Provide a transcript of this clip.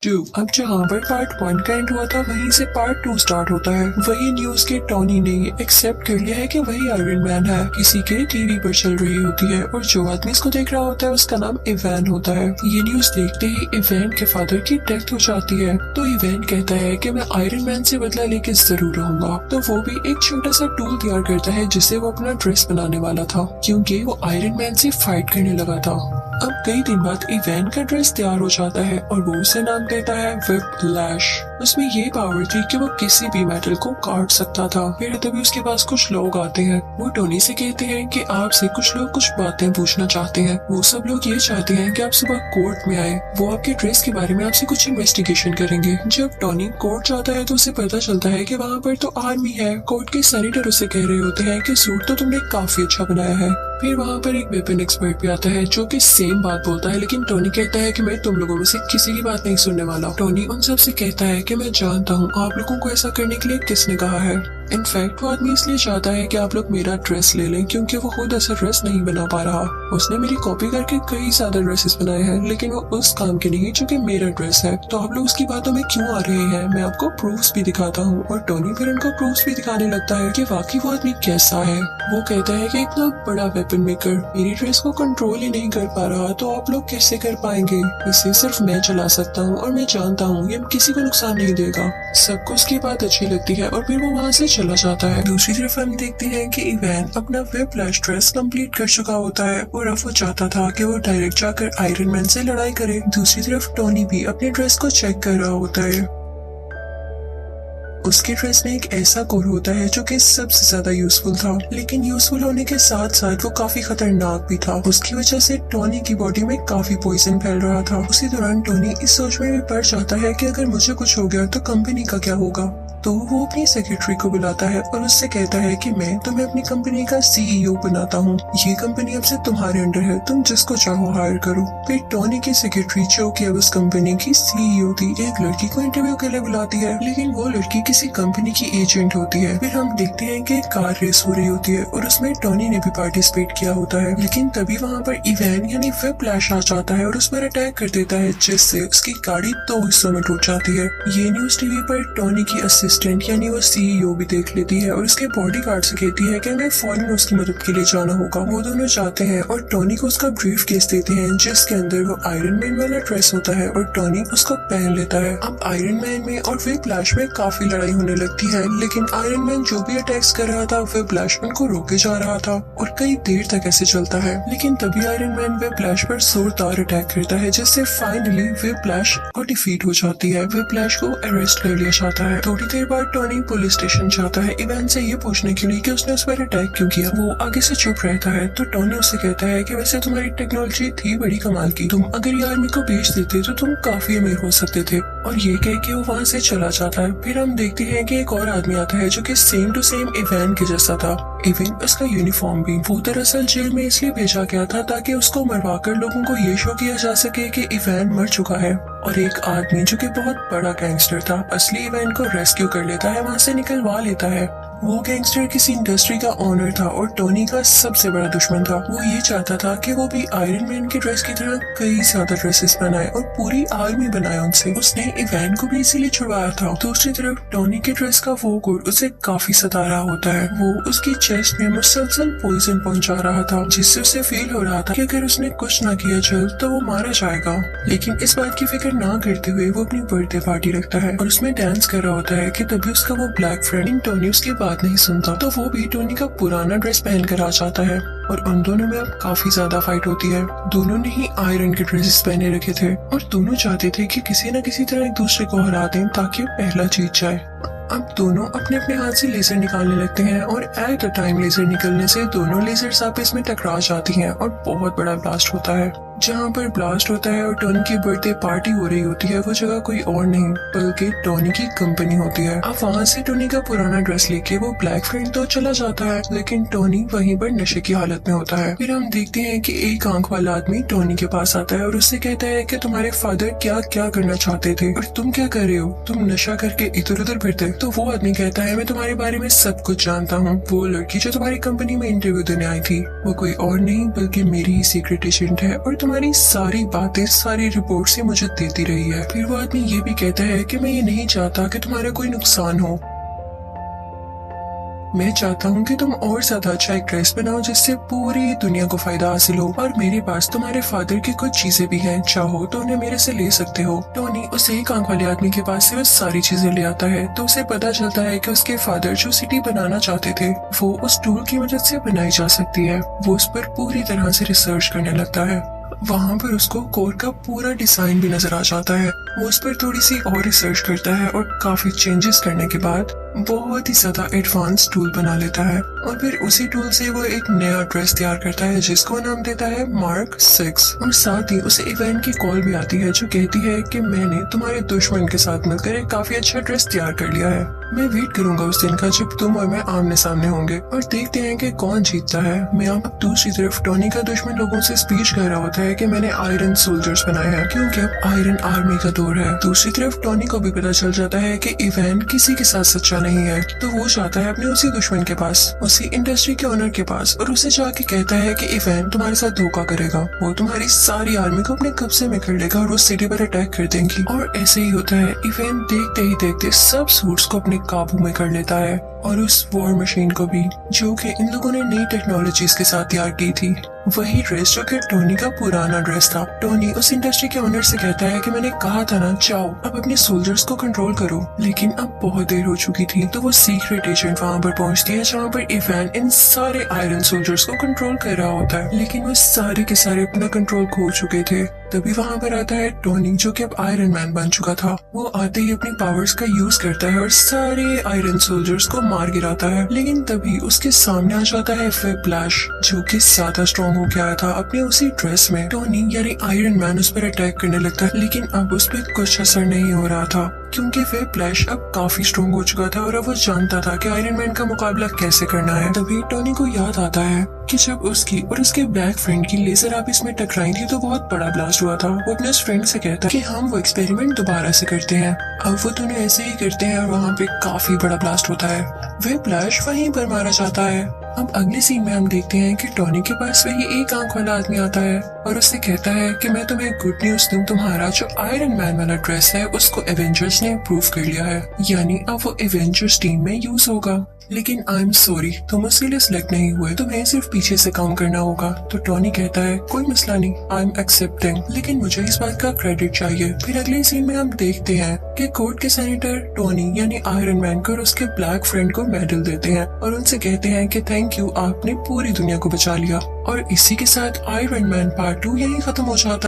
2। अब जहाँ पर पार्ट 1 का एंड हुआ था वहीं से पार्ट 2 स्टार्ट होता है। वही न्यूज के टोनी ने एक्सेप्ट कर लिया है कि वही आयरन मैन है, किसी के टीवी पर चल रही होती है और जो आदमी इसको देख रहा होता है उसका नाम इवैन होता है। ये न्यूज देखते ही इवैन के फादर की डेथ हो जाती है, तो इवैन कहता है कि मैं आयरन मैन से बदला लेके जरूर रहूंगा। तो वो भी एक छोटा सा टूल तैयार करता है जिससे वो अपना ड्रेस बनाने वाला था, क्योंकि वो आयरन मैन से फाइट करने लगा था। अब कई दिन बाद इवैन का ड्रेस तैयार हो जाता है और वो उसे नाम देता है व्हिप्लैश। उसमें ये पावर थी कि वो किसी भी मेटल को काट सकता था। फिर तभी उसके पास कुछ लोग आते हैं, वो टोनी से कहते हैं कि आपसे कुछ लोग कुछ बातें पूछना चाहते हैं। वो सब लोग ये चाहते हैं कि आप सुबह कोर्ट में आए, वो आपके ड्रेस के बारे में आपसे कुछ इन्वेस्टिगेशन करेंगे। जब टोनी कोर्ट जाता है तो उसे पता चलता है कि वहाँ पर तो आर्मी है। कोर्ट के सेनेटर उसे कह रहे होते हैं कि सूट तो तुमने काफी अच्छा बनाया है। फिर वहाँ पर एक वेपन एक्सपर्ट भी आता है जो कि सेम बात बोलता है, लेकिन टोनी कहता है कि मैं तुम लोगों में से किसी की बात नहीं सुनने वाला। टोनी उन सब से कहता है कि मैं जानता हूँ आप लोगों को ऐसा करने के लिए किसने कहा है। इनफैक्ट वो आदमी इसलिए चाहता है कि आप लोग मेरा ड्रेस ले लें क्योंकि वो खुद ऐसा ड्रेस नहीं बना पा रहा। उसने मेरी कॉपी करके कई ज्यादा ड्रेसेस बनाए हैं, लेकिन वो उस काम के नहीं जो कि मेरा ड्रेस है। तो आप लोग उसकी बातों में क्यों आ रहे हैं, मैं आपको प्रूफ्स भी दिखाता हूँ। और टोनी फिर उनको प्रूफ्स भी दिखाने लगता है कि वाकई वो आदमी कैसा है। वो कहता है कि इतना बड़ा वेपन मेकर मेरी ड्रेस को कंट्रोल ही नहीं कर पा रहा, तो आप लोग कैसे कर पाएंगे। इसे सिर्फ मैं चला सकता हूँ और मैं जानता हूँ ये किसी को नुकसान नहीं देगा। सबको उसकी बात अच्छी लगती है और फिर वो वहाँ से चला जाता है। दूसरी तरफ हम देखते हैं कि इवैन अपना व्हिप्लैश ड्रेस कंप्लीट कर चुका होता है और अब वो चाहता था कि वो डायरेक्ट जाकर आयरन मैन से लड़ाई करे। दूसरी तरफ टोनी भी अपने ड्रेस को चेक कर रहा होता है। उसके ड्रेस में एक ऐसा कोर होता है जो कि सबसे ज्यादा यूजफुल था, लेकिन यूजफुल होने के साथ साथ वो काफी खतरनाक भी था। उसकी वजह से टोनी की बॉडी में काफी पॉइजन फैल रहा था। उसी दौरान टोनी इस सोच में भी पड़ जाता है कि अगर मुझे कुछ हो गया तो कंपनी का क्या होगा। तो वो अपनी सेक्रेटरी को बुलाता है और उससे कहता है कि मैं तुम्हें अपनी कंपनी का सीईओ बनाता हूँ। ये कंपनी अब से तुम्हारे अंडर है, तुम जिसको चाहो हायर करो। फिर टोनी की सेक्रेटरी जो कि अब उस कंपनी की सीईओ थी, एक लड़की को इंटरव्यू के लिए बुलाती है, लेकिन वो लड़की किसी कंपनी की एजेंट होती है। फिर हम देखते हैं कि कार रेस हो रही होती है और उसमें टोनी ने भी पार्टिसिपेट किया होता है, लेकिन तभी वहाँ पर इवैन यानी व्हिप्लैश आ जाता है और उस पर अटैक कर देता है, जिससे उसकी गाड़ी 2 हिस्सों में टूट जाती है। ये न्यूज टीवी पर टोनी की असिस्टेंट यानी वो सीईओ भी देख लेती है और उसके बॉडीगार्ड से कहती है कि हमें फौरन उसकी मदद के लिए जाना होगा। वो दोनों जाते हैं और टोनी को उसका ब्रीफ केस देते हैं जिसके अंदर वो आयरन मैन वाला ड्रेस होता है और टोनी उसको पहन लेता है। अब आयरन मैन में और व्हिप्लैश में काफी लड़ाई होने लगती है, लेकिन आयरन मैन जो भी अटैक्स कर रहा था व्हिप्लैश उनको रोके जा रहा था और कई देर तक ऐसे चलता है। लेकिन तभी आयरन मैन व्हिप्लैश पर जोरदार अटैक करता है, जिससे फाइनली व्हिप्लैश को डिफीट हो जाती है। व्हिप्लैश को अरेस्ट कर लिया जाता है। थोड़ी देर बाद टोनी पुलिस स्टेशन जाता है इवैन से ये पूछने के लिए कि उसने उस पर अटैक क्यों किया। वो आगे से चुप रहता है तो टोनी उससे कहता है कि वैसे तुम्हारी टेक्नोलॉजी थी बड़ी कमाल की, तुम अगर ये आर्मी को बेच देते तो तुम काफी अमीर हो सकते थे। और ये कह के वो वहाँ से चला जाता है। फिर हम देखते हैं कि एक और आदमी आता है जो कि सेम टू सेम इवैन के जैसा था, इवन उसका यूनिफॉर्म भी। वो दरअसल जेल में इसलिए भेजा गया था ताकि उसको मरवाकर लोगों को ये शो किया जा सके कि इवैन मर चुका है। और एक आदमी जो कि बहुत बड़ा गैंगस्टर था असली इवैन को रेस्क्यू कर लेता है, वहाँ से निकलवा लेता है। वो गैंगस्टर किसी इंडस्ट्री का ओनर था और टोनी का सबसे बड़ा दुश्मन था। वो ये चाहता था कि वो भी आयरन मैन के ड्रेस की तरह कई ज्यादा ड्रेसेस बनाए और पूरी आर्मी बनाए उनसे। उसने इवैन को भी इसीलिए छुड़वाया था। दूसरी तरफ टोनी के ड्रेस का वो कोट उसे काफी सता रहा होता है। वो उसकी चेस्ट में मुसलसल पॉइजन पहुंचा रहा था, जिससे उसे फील हो रहा था कि अगर उसने कुछ ना किया जल्द तो वो मारा जाएगा। लेकिन इस बात की फिक्र ना करते हुए वो अपनी बर्थडे पार्टी रखता है और उसमें डांस कर रहा होता है कि तभी उसका वो ब्लैक फ्रेंड टोनी उसकी बात नहीं सुनता, तो वो भी टोनी का पुराना ड्रेस पहन कर आ जाता है और उन दोनों में अब काफी ज्यादा फाइट होती है। दोनों ने ही आयरन के ड्रेसेस पहने रखे थे और दोनों चाहते थे कि किसी न किसी तरह एक दूसरे को हरा दें ताकि वो पहला जीत जाए। अब दोनों अपने अपने हाथ से लेजर निकालने लगते हैं और एट अ टाइम लेजर निकलने से दोनों लेजर्स आपस में टकरा जाती हैं और बहुत बड़ा ब्लास्ट होता है। जहाँ पर ब्लास्ट होता है और टोनी की बर्थडे पार्टी हो रही होती है वो जगह कोई और नहीं बल्कि टोनी की कंपनी होती है। अब वहाँ से टोनी का पुराना ड्रेस लेके वो ब्लैक फ्रेंड तो चला जाता है, लेकिन टोनी वहीं पर नशे की हालत में होता है। फिर हम देखते हैं कि एक आंख वाला आदमी टोनी के पास आता है और उससे कहता है कि तुम्हारे फादर क्या क्या करना चाहते थे और तुम क्या कर रहे हो, तुम नशा करके इधर उधर फिरते। तो वो आदमी कहता है मैं तुम्हारे बारे में सब कुछ जानता हूँ। वो लड़की जो तुम्हारी कंपनी में इंटरव्यू देने आई थी वो कोई और नहीं बल्कि मेरी ही सीक्रेट एजेंट है और तुम्हारी सारी बातें, सारी रिपोर्ट्स ही मुझे देती रही है। फिर वो आदमी ये भी कहता है कि मैं ये नहीं चाहता कि तुम्हारा कोई नुकसान हो। मैं चाहता हूँ कि तुम और ज्यादा अच्छा एक ड्रेस बनाओ जिससे पूरी दुनिया को फायदा हासिल हो, और मेरे पास तुम्हारे फादर की कुछ चीजें भी हैं, चाहो तो उन्हें मेरे से ले सकते हो। टोनी उस एक आंख वाले आदमी के पास से वो सारी चीजें ले आता है, तो उसे पता चलता है कि उसके फादर जो सिटी बनाना चाहते थे वो उस टूल की मदद से बनाई जा सकती है। वो उस पर पूरी तरह से रिसर्च करने लगता है। वहाँ पर उसको कोड का पूरा डिजाइन भी नजर आ जाता है। वो उस पर थोड़ी सी और रिसर्च करता है और काफी चेंजेस करने के बाद बहुत ही ज्यादा एडवांस टूल बना लेता है, और फिर उसी टूल से वो एक नया ड्रेस तैयार करता है जिसको नाम देता है मार्क 6। और साथ ही उसे इवेंट की कॉल भी आती है जो कहती है कि मैंने तुम्हारे दुश्मन के साथ मिलकर एक काफी अच्छा ड्रेस तैयार कर लिया है। मैं वेट करूंगा उस दिन का जब तुम और मैं आमने सामने होंगे, और देखते हैं कि कौन जीतता है। मैं अब दूसरी तरफ टोनी का दुश्मन लोगों से स्पीच कर रहा होता है कि मैंने आयरन सोल्जर्स बनाए हैं क्योंकि अब आयरन आर्मी का दौर है। दूसरी तरफ टोनी को भी पता चल जाता है कि इवेंट किसी के साथ सच्चा नहीं है, तो वो जाता है अपने उसी दुश्मन के पास, उसी इंडस्ट्री के ओनर के पास, और उसे जाके कहता है कि इवेंट तुम्हारे साथ धोखा करेगा, वो तुम्हारी सारी आर्मी को अपने कब्जे में कर लेगा और उस सिटी पर अटैक कर देंगी। और ऐसे ही होता है। इवेंट देखते ही देखते सब सूट्स को अपने काबू में कर लेता है, और उस वॉर मशीन को भी, जो कि इन लोगों ने नई टेक्नोलॉजीज के साथ तैयार की थी। वही ड्रेस जो कि टोनी का पुराना ड्रेस था। टोनी उस इंडस्ट्री के ओनर से कहता है कि मैंने कहा था ना, जाओ अब अपने सोल्जर्स को कंट्रोल करो, लेकिन अब बहुत देर हो चुकी थी। तो वो सीक्रेट एजेंट वहाँ पर पहुँचती है जहाँ पर इवेंट इन सारे आयरन सोल्जर्स को कंट्रोल कर रहा होता है, लेकिन वो सारे के सारे अपना कंट्रोल खो चुके थे। तभी वहाँ पर आता है टोनी जो कि अब आयरन मैन बन चुका था। वो आते ही अपनी पावर्स का यूज करता है और सारे आयरन सोल्जर्स को मार गिराता है, लेकिन तभी उसके सामने आ जाता है व्हिप्लैश जो कि ज्यादा स्ट्रॉन्ग हो गया आया था अपने उसी ड्रेस में। टोनी यानी आयरन मैन उस पर अटैक करने लगता है, लेकिन अब उस पर कुछ असर नहीं हो रहा था क्योंकि व्हिप्लैश अब काफी स्ट्रॉन्ग हो चुका था और अब वो जानता था कि आयरन मैन का मुकाबला कैसे करना है। तभी टोनी को याद आता है कि जब उसकी और उसके ब्लैक फ्रेंड की लेजर आपस में टकराई थी तो बहुत बड़ा ब्लास्ट हुआ था। वो अपने उस फ्रेंड से कहता है कि हम वो एक्सपेरिमेंट दोबारा से करते हैं। अब वो दोनों ऐसे ही करते हैं और वहाँ पे काफी बड़ा ब्लास्ट होता है। व्हिप्लैश वहीं पर मारा जाता है। अब अगले सीन में हम देखते हैं कि टोनी के पास वही एक आंख वाला आदमी आता है और उससे कहता है कि मैं तुम्हें गुड न्यूज दूं, तुम्हारा जो आयरन मैन वाला ड्रेस है उसको एवेंजर्स ने अप्रूव कर लिया है, यानी अब वो एवेंजर्स टीम में यूज होगा। लेकिन आई एम सॉरी, तुम उसके लिए सिलेक्ट नहीं हुए, तुम्हें सिर्फ पीछे से काम करना होगा। तो टोनी कहता है कोई मसला नहीं, आई एम एक्सेप्टिंग, लेकिन मुझे इस बात का क्रेडिट चाहिए। फिर अगले सीन में हम देखते हैं कि कोर्ट के सेनेटर टोनी यानी आयरन मैन को और उसके ब्लैक फ्रेंड को मेडल देते हैं और उनसे कहते हैं कि थैंक यू, आपने पूरी दुनिया को बचा लिया। और इसी के साथ आयरन मैन पार्ट 2 यही खत्म हो जाता है।